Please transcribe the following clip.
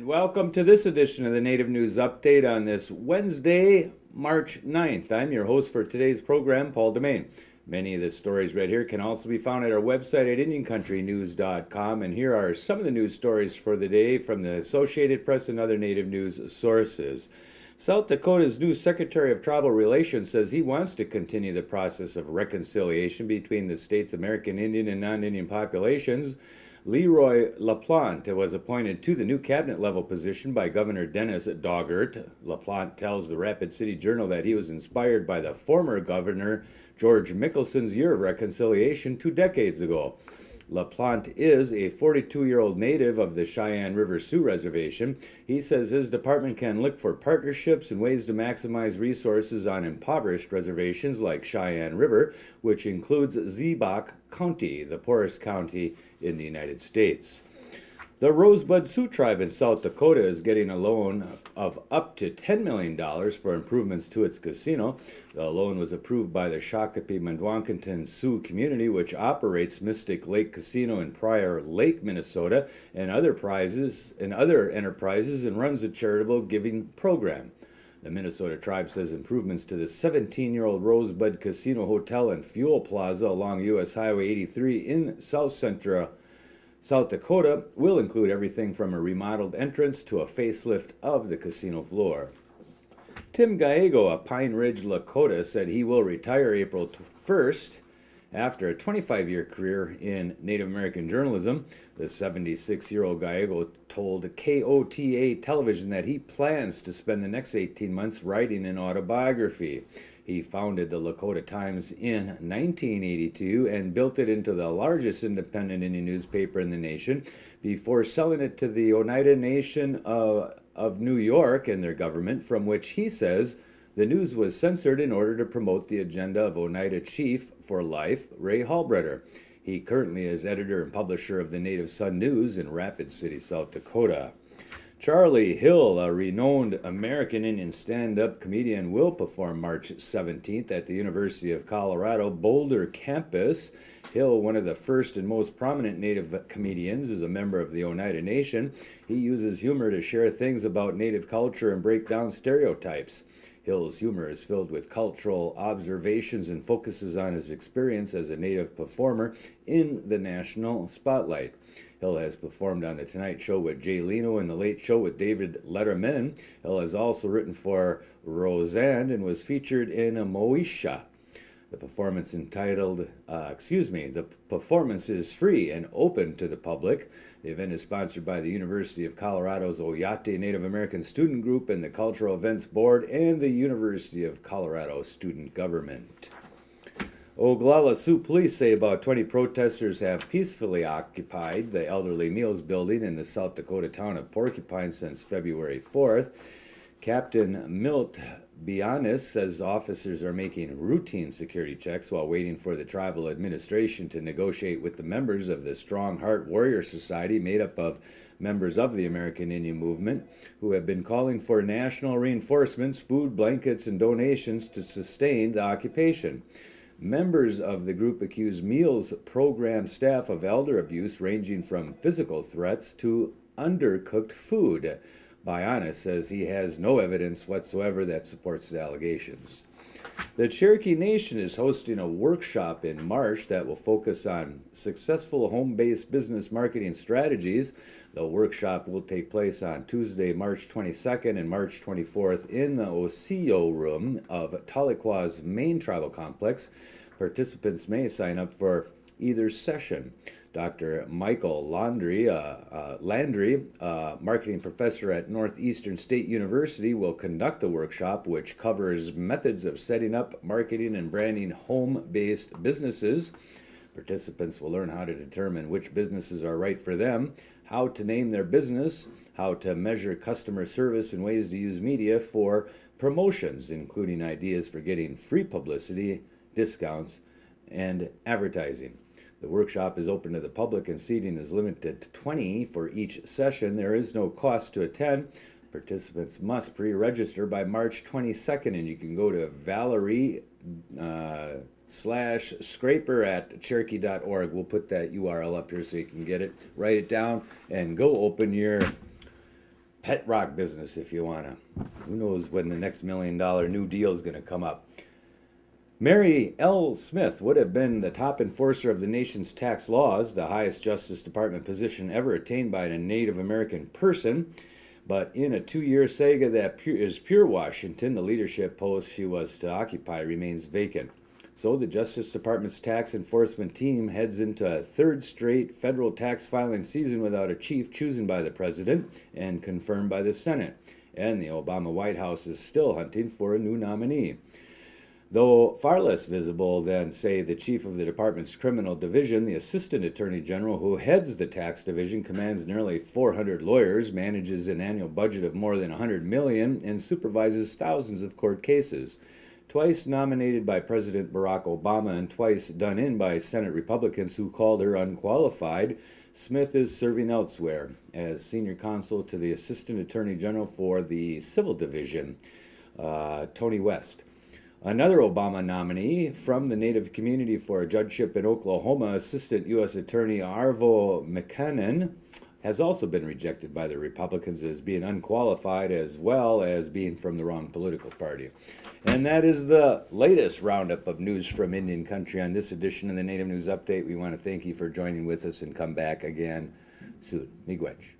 Welcome to this edition of the Native News Update on this Wednesday, March 9th. I'm your host for today's program, Paul DeMain. Many of the stories read here can also be found at our website at IndianCountryNews.com, and here are some of the news stories for the day from the Associated Press and other Native news sources. South Dakota's new Secretary of Tribal Relations says he wants to continue the process of reconciliation between the state's American Indian and non-Indian populations. LePlante was appointed to the new cabinet-level position by Governor Dennis Doggart. LePlante tells the Rapid City Journal that he was inspired by the former Governor George Mickelson's Year of Reconciliation 2 decades ago. LePlante is a 42-year-old native of the Cheyenne River Sioux Reservation. He says his department can look for partnerships and ways to maximize resources on impoverished reservations like Cheyenne River, which includes Ziebach County, the poorest county in the United States. The Rosebud Sioux Tribe in South Dakota is getting a loan of up to $10 million for improvements to its casino. The loan was approved by the Shakopee Mdewakanton Sioux community, which operates Mystic Lake Casino in Prior Lake, Minnesota, and other enterprises, and runs a charitable giving program. The Minnesota tribe says improvements to the 17-year-old Rosebud Casino Hotel and Fuel Plaza along U.S. Highway 83 in Central South Dakota will include everything from a remodeled entrance to a facelift of the casino floor. Tim Giago of Pine Ridge, Dakota, said he will retire April 1st after a 25-year career in Native American journalism. The 76-year-old Gallego told KOTA television that he plans to spend the next 18 months writing an autobiography. He founded the Lakota Times in 1982 and built it into the largest independent Indian newspaper in the nation before selling it to the Oneida Nation of New York and their government, from which he says the news was censored in order to promote the agenda of Oneida Chief for Life, Ray Hallbreder. He currently is editor and publisher of the Native Sun News in Rapid City, South Dakota. Charlie Hill, a renowned American Indian stand-up comedian, will perform March 17th at the University of Colorado Boulder campus. Hill, one of the first and most prominent Native comedians, is a member of the Oneida Nation. He uses humor to share things about Native culture and break down stereotypes. Hill's humor is filled with cultural observations and focuses on his experience as a Native performer in the national spotlight. Hill has performed on The Tonight Show with Jay Leno and The Late Show with David Letterman. Hill has also written for Roseanne and was featured in Moesha. The performance the performance is free and open to the public. The event is sponsored by the University of Colorado's Oyate Native American Student Group and the Cultural Events Board and the University of Colorado Student Government. Oglala Sioux police say about 20 protesters have peacefully occupied the Elderly Meals building in the South Dakota town of Porcupine since February 4th. Captain Milt Bianis says officers are making routine security checks while waiting for the tribal administration to negotiate with the members of the Strong Heart Warrior Society, made up of members of the American Indian Movement, who have been calling for national reinforcements, food, blankets, and donations to sustain the occupation. Members of the group accuse Meals program staff of elder abuse, ranging from physical threats to undercooked food. Bianis says he has no evidence whatsoever that supports the allegations. The Cherokee Nation is hosting a workshop in March that will focus on successful home-based business marketing strategies. The workshop will take place on Tuesday, March 22nd and March 24th in the Osio Room of Tahlequah's main tribal complex. Participants may sign up for either session. Dr. Michael Landry, marketing professor at Northeastern State University, will conduct the workshop, which covers methods of setting up, marketing, and branding home-based businesses. Participants will learn how to determine which businesses are right for them, how to name their business, how to measure customer service, and ways to use media for promotions, including ideas for getting free publicity, discounts, and advertising. The workshop is open to the public and seating is limited to 20 for each session. There is no cost to attend. Participants must pre-register by March 22nd, and you can go to Valerie/scraper@cherokee.org. We'll put that URL up here so you can get it, write it down, and go open your pet rock business if you want to. Who knows when the next $1 million New Deal is going to come up. Mary L. Smith would have been the top enforcer of the nation's tax laws, the highest Justice Department position ever attained by a Native American person. But in a 2-year saga that is pure Washington, the leadership post she was to occupy remains vacant. So the Justice Department's tax enforcement team heads into a third straight federal tax filing season without a chief chosen by the president and confirmed by the Senate. And the Obama White House is still hunting for a new nominee. Though far less visible than, say, the chief of the department's criminal division, the assistant attorney general who heads the tax division commands nearly 400 lawyers, manages an annual budget of more than $100 million, and supervises thousands of court cases. Twice nominated by President Barack Obama and twice done in by Senate Republicans who called her unqualified, Smith is serving elsewhere as senior counsel to the assistant attorney general for the civil division, Tony West. Another Obama nominee from the Native community for a judgeship in Oklahoma, Assistant U.S. Attorney Arvo McKinnon, has also been rejected by the Republicans as being unqualified as well as being from the wrong political party. And that is the latest roundup of news from Indian Country on this edition of the Native News Update. We want to thank you for joining with us and come back again soon. Miigwech.